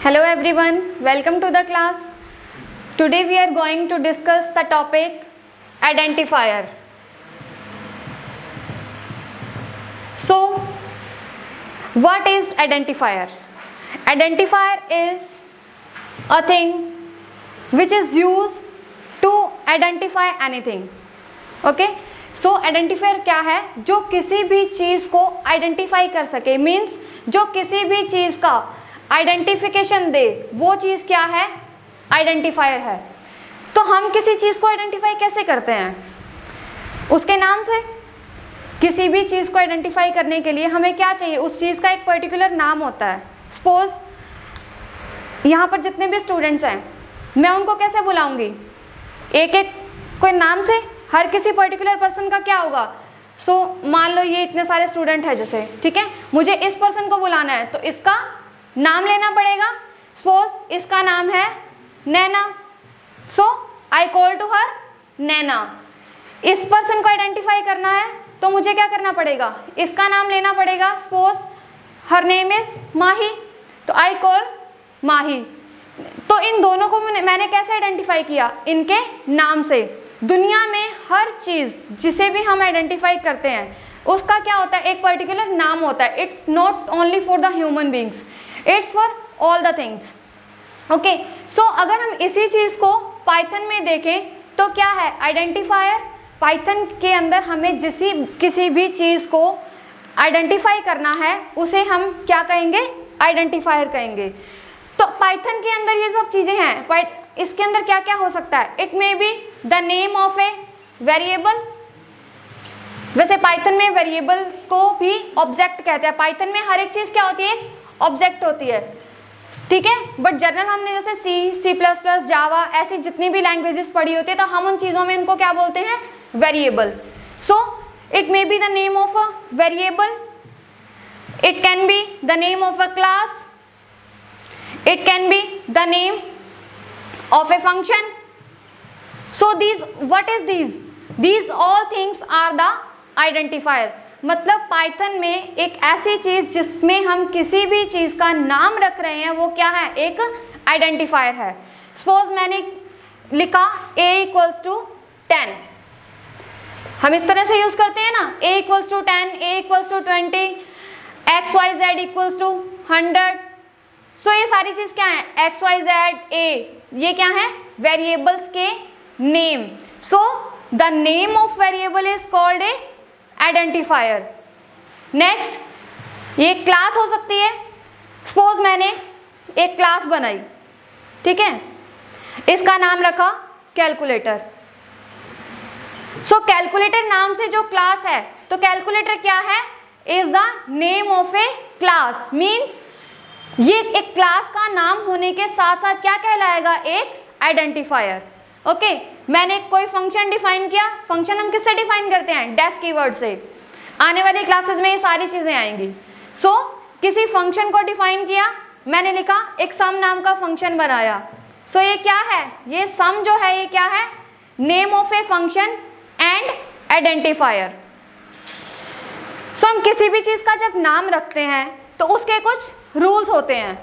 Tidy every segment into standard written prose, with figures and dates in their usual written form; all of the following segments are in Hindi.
Hello everyone, welcome to the class. Today we are going to discuss the topic identifier. So, what is identifier? Identifier is a thing which is used to identify anything. Okay? So identifier क्या है? जो किसी भी चीज़ को आइडेंटिफाई कर सके, मीन्स जो किसी भी चीज़ का आइडेंटिफिकेशन दे, वो चीज़ क्या है? आइडेंटिफायर है। तो हम किसी चीज़ को आइडेंटिफाई कैसे करते हैं? उसके नाम से। किसी भी चीज़ को आइडेंटिफाई करने के लिए हमें क्या चाहिए? उस चीज़ का एक पर्टिकुलर नाम होता है। सपोज यहाँ पर जितने भी स्टूडेंट्स हैं, मैं उनको कैसे बुलाऊंगी? एक एक कोई नाम से। हर किसी पर्टिकुलर पर्सन का क्या होगा? मान लो ये इतने सारे स्टूडेंट है जैसे, ठीक है, मुझे इस पर्सन को बुलाना है तो इसका नाम लेना पड़ेगा। सपोज इसका नाम है नैना, सो आई कॉल टू हर नैना। इस पर्सन को आइडेंटिफाई करना है तो मुझे क्या करना पड़ेगा? इसका नाम लेना पड़ेगा। सपोज हर नेम इज माही, तो आई कॉल माही। तो इन दोनों को मैंने कैसे आइडेंटिफाई किया? इनके नाम से। दुनिया में हर चीज़ जिसे भी हम आइडेंटिफाई करते हैं उसका क्या होता है? एक पर्टिकुलर नाम होता है। It's not only for the human beings, it's for all the things. Okay, so अगर हम इसी चीज़ को पाइथन में देखें तो क्या है? आइडेंटिफायर। पाइथन के अंदर हमें किसी भी चीज़ को आइडेंटिफाई करना है उसे हम क्या कहेंगे? आइडेंटिफायर कहेंगे। तो पाइथन के अंदर ये सब चीज़ें हैं, इसके अंदर क्या क्या हो सकता है? It may be the name of a variable. वैसे पाइथन में वेरिएबल्स को भी ऑब्जेक्ट कहते हैं। पाइथन में हर एक चीज़ क्या होती है? ऑब्जेक्ट होती है, ठीक है। बट जनरल हमने जैसे C++, जावा, ऐसी जितनी भी लैंग्वेजेस पढ़ी होती है तो हम उन चीज़ों में इनको क्या बोलते हैं? Variable. So it may be the name of a variable, it can be the name of a class, it can be the name of a function. So what is these all things are the identifier. मतलब पाइथन में एक ऐसी चीज जिसमें हम किसी भी चीज का नाम रख रहे हैं वो क्या है? एक आइडेंटिफायर है। सपोज मैंने लिखा a = 10, हम इस तरह से यूज करते हैं ना, a = 10, a = 20, x y z = 100। सो ये सारी चीज क्या है? एक्स वाई जेड ए, ये क्या है? वेरिएबल्स के name. So the name of variable is called a identifier. Next, ये क्लास हो सकती है। सपोज मैंने एक क्लास बनाई, ठीक है, इसका नाम रखा कैलकुलेटर। सो कैलकुलेटर नाम से जो क्लास है, तो कैलकुलेटर क्या है? Is the name of A class. Means ये एक क्लास का नाम होने के साथ साथ क्या कहलाएगा? एक आइडेंटिफायर। ओके, मैंने कोई फंक्शन डिफाइन किया। फंक्शन हम किससे डिफाइन करते हैं? डेफ कीवर्ड से। आने वाली क्लासेस में ये सारी चीज़ें आएंगी। सो किसी फंक्शन को डिफाइन किया, मैंने लिखा एक सम नाम का फंक्शन बनाया। सो ये क्या है? ये सम जो है ये क्या है? Name of a function and identifier. So हम किसी भी चीज़ का जब नाम रखते हैं तो उसके कुछ रूल्स होते हैं,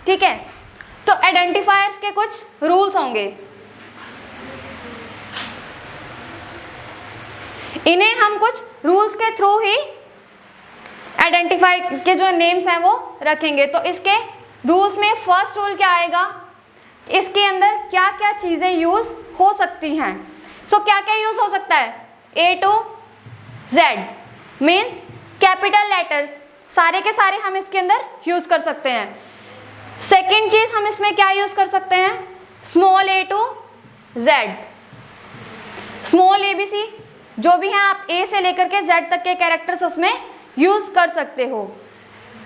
ठीक है। तो आइडेंटिफायर्स के कुछ रूल्स होंगे, इन्हें हम कुछ रूल्स के थ्रू ही आइडेंटिफाई के जो नेम्स हैं वो रखेंगे। तो इसके रूल्स में फर्स्ट रूल क्या आएगा? इसके अंदर क्या क्या चीज़ें यूज हो सकती हैं। सो क्या क्या यूज हो सकता है? A to Z means capital letters सारे के सारे हम इसके अंदर यूज कर सकते हैं। सेकेंड चीज हम इसमें क्या यूज कर सकते हैं? Small a to Z, small ABC, जो भी हैं आप A से लेकर के Z तक के कैरेक्टर्स उसमें यूज कर सकते हो।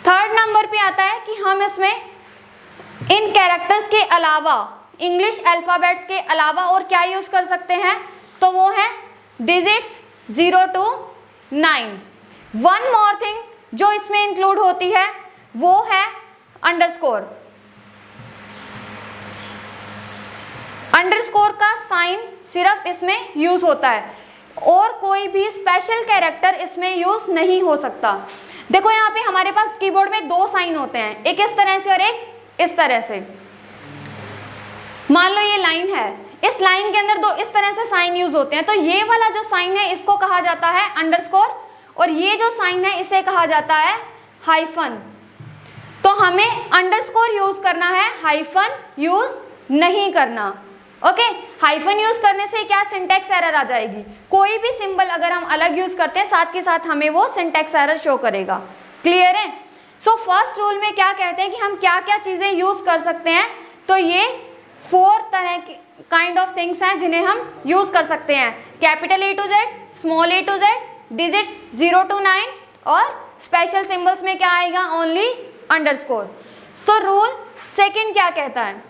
थर्ड नंबर पे आता है कि हम इसमें इन कैरेक्टर्स के अलावा इंग्लिश अल्फाबेट्स के अलावा और क्या यूज कर सकते हैं? तो वो है digits 0 to 9। One more thing जो इसमें इंक्लूड होती है वो है अंडरस्कोर। अंडरस्कोर का साइन सिर्फ इसमें यूज होता है और कोई भी स्पेशल कैरेक्टर इसमें यूज नहीं हो सकता। देखो यहाँ पे हमारे पास कीबोर्ड में दो साइन होते हैं, एक इस तरह से और एक इस तरह से, मान लो ये लाइन है, इस लाइन के अंदर दो इस तरह से साइन यूज होते हैं, तो ये वाला जो साइन है इसको कहा जाता है अंडरस्कोर, और ये जो साइन है इसे कहा जाता है हाइफन। तो हमें अंडरस्कोर यूज करना है, हाइफन यूज नहीं करना। ओके, हाइफन यूज करने से क्या सिंटैक्स एरर आ जाएगी, कोई भी सिंबल अगर हम अलग यूज करते हैं साथ के साथ हमें वो सिंटैक्स एरर शो करेगा। क्लियर है? सो फर्स्ट रूल में क्या कहते हैं कि हम क्या क्या चीजें यूज कर सकते हैं, तो ये 4 तरह की काइंड ऑफ थिंग्स हैं जिन्हें हम यूज कर सकते हैं, capital A to Z, small a to Z, digits 0 to 9, और स्पेशल सिंबल्स में क्या आएगा, ओनली अंडरस्कोर। तो रूल सेकंड क्या कहता है,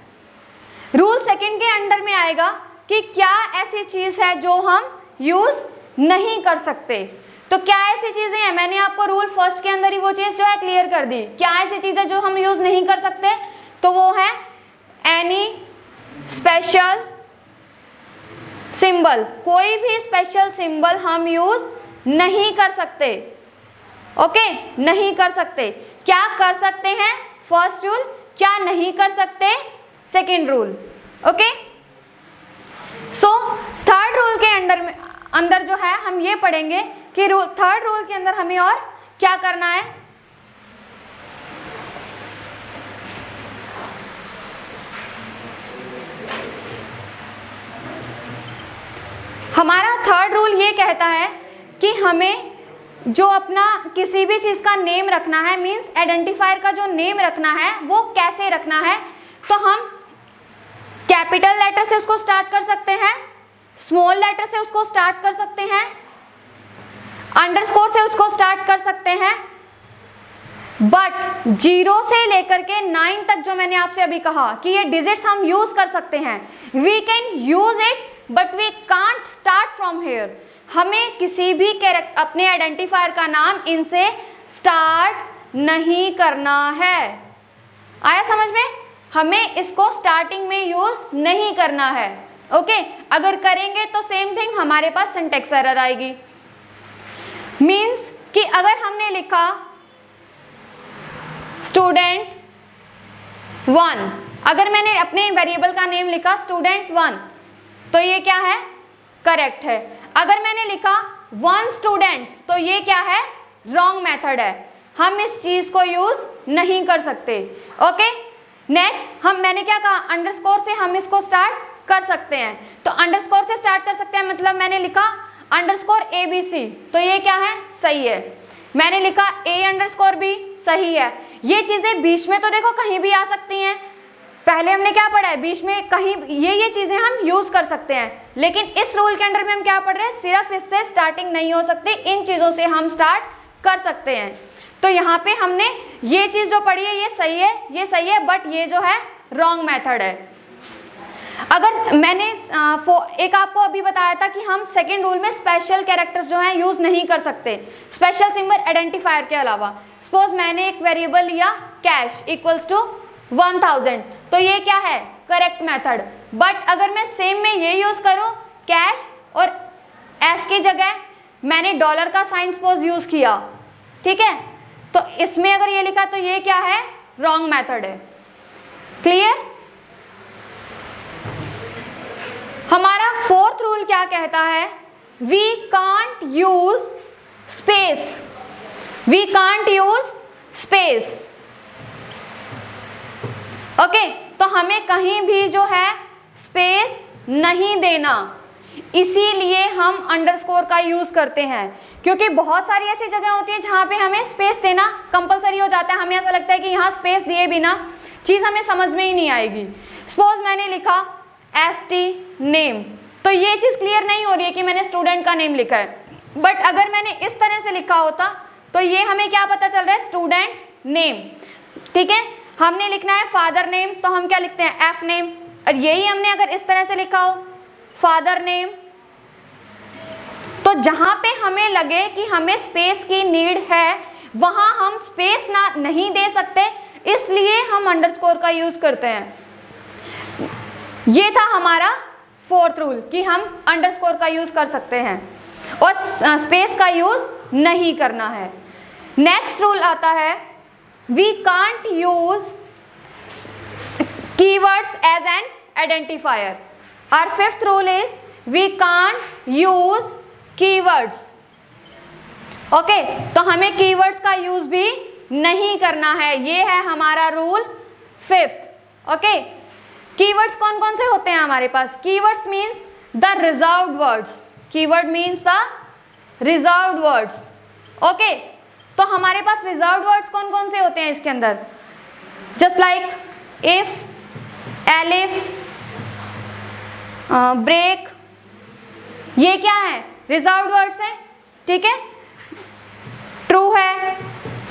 रूल सेकंड के अंडर में आएगा कि क्या ऐसी चीज है जो हम यूज नहीं कर सकते। तो क्या ऐसी चीजें हैं, मैंने आपको रूल फर्स्ट के अंदर ही वो चीज जो है क्लियर कर दी। क्या ऐसी चीजें जो हम यूज नहीं कर सकते, तो वो है एनी स्पेशल सिंबल, कोई भी स्पेशल सिंबल हम यूज नहीं कर सकते। ओके, नहीं कर सकते। क्या कर सकते हैं, फर्स्ट रूल, क्या नहीं कर सकते, second rule. Okay, so third rule के अंदर जो है हम ये पढ़ेंगे कि थर्ड रूल के अंदर हमें और क्या करना है। हमारा थर्ड रूल ये कहता है कि हमें जो अपना किसी भी चीज का नेम रखना है, मींस आइडेंटिफायर का जो नेम रखना है वो कैसे रखना है, तो हम कैपिटल लेटर से उसको स्टार्ट कर सकते हैं, स्मॉल लेटर से उसको स्टार्ट कर सकते हैं, अंडरस्कोर से उसको स्टार्ट कर सकते हैं, बट 0 से लेकर के 9 तक जो मैंने आपसे अभी कहा कि ये डिजिट्स हम यूज कर सकते हैं, we can use it but we can't start from here. हमें किसी भी अपने आइडेंटिफायर का नाम इनसे स्टार्ट नहीं करना है। आया समझ में? हमें इसको स्टार्टिंग में यूज नहीं करना है। ओके, अगर करेंगे तो सेम थिंग हमारे पास सिंटैक्स एरर आएगी। मींस कि अगर हमने लिखा स्टूडेंट 1, अगर मैंने अपने वेरिएबल का नेम लिखा स्टूडेंट 1, तो ये क्या है, करेक्ट है। अगर मैंने लिखा 1 स्टूडेंट, तो ये क्या है, रॉन्ग मेथड है, हम इस चीज को यूज नहीं कर सकते। ओके, नेक्स्ट मैंने क्या कहा, अंडरस्कोर से हम इसको स्टार्ट कर सकते हैं, तो अंडरस्कोर से स्टार्ट कर सकते हैं, मतलब मैंने लिखा अंडरस्कोर ABC, तो ये क्या है, सही है। मैंने लिखा A_B, सही है। ये चीजें बीच में तो देखो कहीं भी आ सकती हैं, पहले हमने क्या पढ़ा है, बीच में कहीं ये चीजें हम यूज कर सकते हैं, लेकिन इस रूल के अंडर में हम क्या पढ़ रहे हैं, सिर्फ इससे स्टार्टिंग नहीं हो सकती, इन चीजों से हम स्टार्ट कर सकते हैं। तो यहाँ पे हमने ये चीज जो पढ़ी है ये सही है, ये सही है, बट ये जो है रॉन्ग मेथड है। अगर मैंने एक आपको अभी बताया था कि हम सेकेंड रूल में स्पेशल कैरेक्टर्स जो हैं यूज नहीं कर सकते, स्पेशल सिंबल आइडेंटिफायर के अलावा। सपोज मैंने एक वेरिएबल लिया कैश इक्वल्स टू 1000, तो ये क्या है, करेक्ट मेथड। बट अगर मैं सेम में ये यूज करूं कैश और एस की जगह मैंने डॉलर का साइन सपोज यूज किया, ठीक है, तो इसमें अगर ये लिखा तो ये क्या है, रॉन्ग मेथड है। क्लियर? हमारा फोर्थ रूल क्या कहता है, we can't use space, we can't use space. Okay, तो हमें कहीं भी जो है स्पेस नहीं देना, इसीलिए हम अंडरस्कोर का यूज करते हैं, क्योंकि बहुत सारी ऐसी जगह होती है जहां पे हमें स्पेस देना कंपलसरी हो जाता है। हमें ऐसा लगता है कि यहाँ स्पेस दिए बिना चीज हमें समझ में ही नहीं आएगी। सपोज मैंने लिखा ST नेम, तो ये चीज क्लियर नहीं हो रही है कि मैंने स्टूडेंट का नेम लिखा है, बट अगर मैंने इस तरह से लिखा होता तो ये हमें क्या पता चल रहा है, स्टूडेंट नेम। ठीक है, हमने लिखना है फादर नेम, तो हम क्या लिखते हैं, F नेम, और यही हमने अगर इस तरह से लिखा हो फादर नेम, तो जहां पे हमें लगे कि हमें स्पेस की नीड है वहां हम स्पेस नहीं दे सकते, इसलिए हम अंडरस्कोर का यूज करते हैं। ये था हमारा फोर्थ रूल कि हम अंडरस्कोर का यूज कर सकते हैं और स्पेस का यूज नहीं करना है। नेक्स्ट रूल आता है, we can't use keywords as an identifier. Our fifth rule is we can't use keywords. Okay तो हमें keywords का यूज भी नहीं करना है, ये है हमारा रूल फिफ्थ. ओके keywords कौन कौन से होते हैं हमारे पास? keywords means the reserved words. keyword means the reserved words. Okay तो हमारे पास reserved words कौन कौन से होते हैं इसके अंदर? just like if, elif, break, ये क्या है? रिजर्व्ड वर्ड्स है. ठीक है, ट्रू है,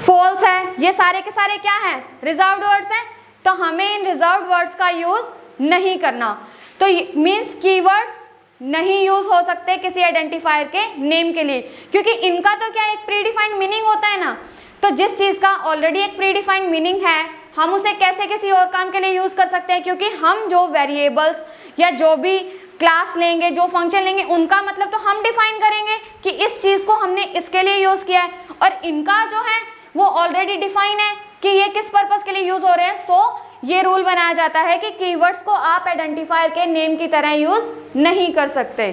फॉल्स है, ये सारे के सारे क्या है? रिजर्व्ड वर्ड्स हैं. तो हमें इन रिजर्व्ड वर्ड्स का यूज नहीं करना. तो मीन्स कीवर्ड्स नहीं यूज हो सकते किसी आइडेंटिफायर के नेम के लिए, क्योंकि इनका तो क्या एक प्रीडिफाइंड मीनिंग होता है ना. तो जिस चीज का ऑलरेडी एक प्रीडिफाइंड मीनिंग है, हम उसे कैसे किसी और काम के लिए यूज कर सकते हैं? क्योंकि हम जो वेरिएबल्स या जो भी क्लास लेंगे, जो फंक्शन लेंगे, उनका मतलब तो हम डिफाइन करेंगे कि इस चीज को हमने इसके लिए यूज किया है, और इनका जो है वो ऑलरेडी डिफाइन है कि ये किस पर्पस के लिए यूज हो रहे हैं. सो ये रूल बनाया जाता है कि कीवर्ड्स को आप आइडेंटिफायर के नेम की तरह यूज नहीं कर सकते.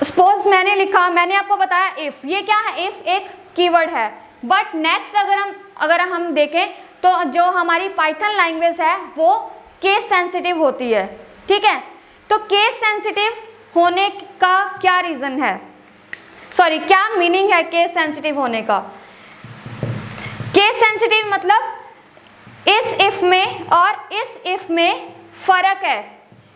सपोज मैंने लिखा, मैंने आपको बताया इफ, ये क्या है? इफ एक कीवर्ड है. बट नेक्स्ट अगर हम देखें तो जो हमारी पाइथन लैंग्वेज है वो केस सेंसिटिव होती है. ठीक है, तो केस सेंसिटिव होने का क्या रीजन है? सॉरी, क्या मीनिंग है केस सेंसिटिव होने का? केस सेंसिटिव मतलब इस इफ में और इस इफ में फर्क है.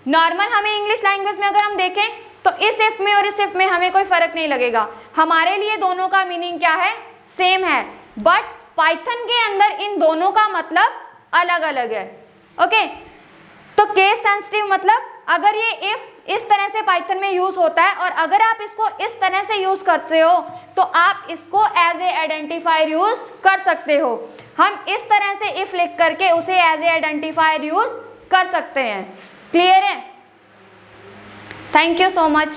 नॉर्मल हमें इंग्लिश लैंग्वेज में अगर हम देखें तो इस इफ में और इस इफ में हमें कोई फर्क नहीं लगेगा. हमारे लिए दोनों का मीनिंग क्या है? सेम है. बट पाइथन के अंदर इन दोनों का मतलब अलग अलग है. ओके, तो केस सेंसिटिव मतलब अगर ये इफ इस तरह से पाइथन में यूज होता है और अगर आप इसको इस तरह से यूज करते हो तो आप इसको एज ए आइडेंटिफायर यूज कर सकते हो. हम इस तरह से इफ लिख करके उसे एज ए आइडेंटिफायर यूज कर सकते हैं. क्लियर है? Thank you so much.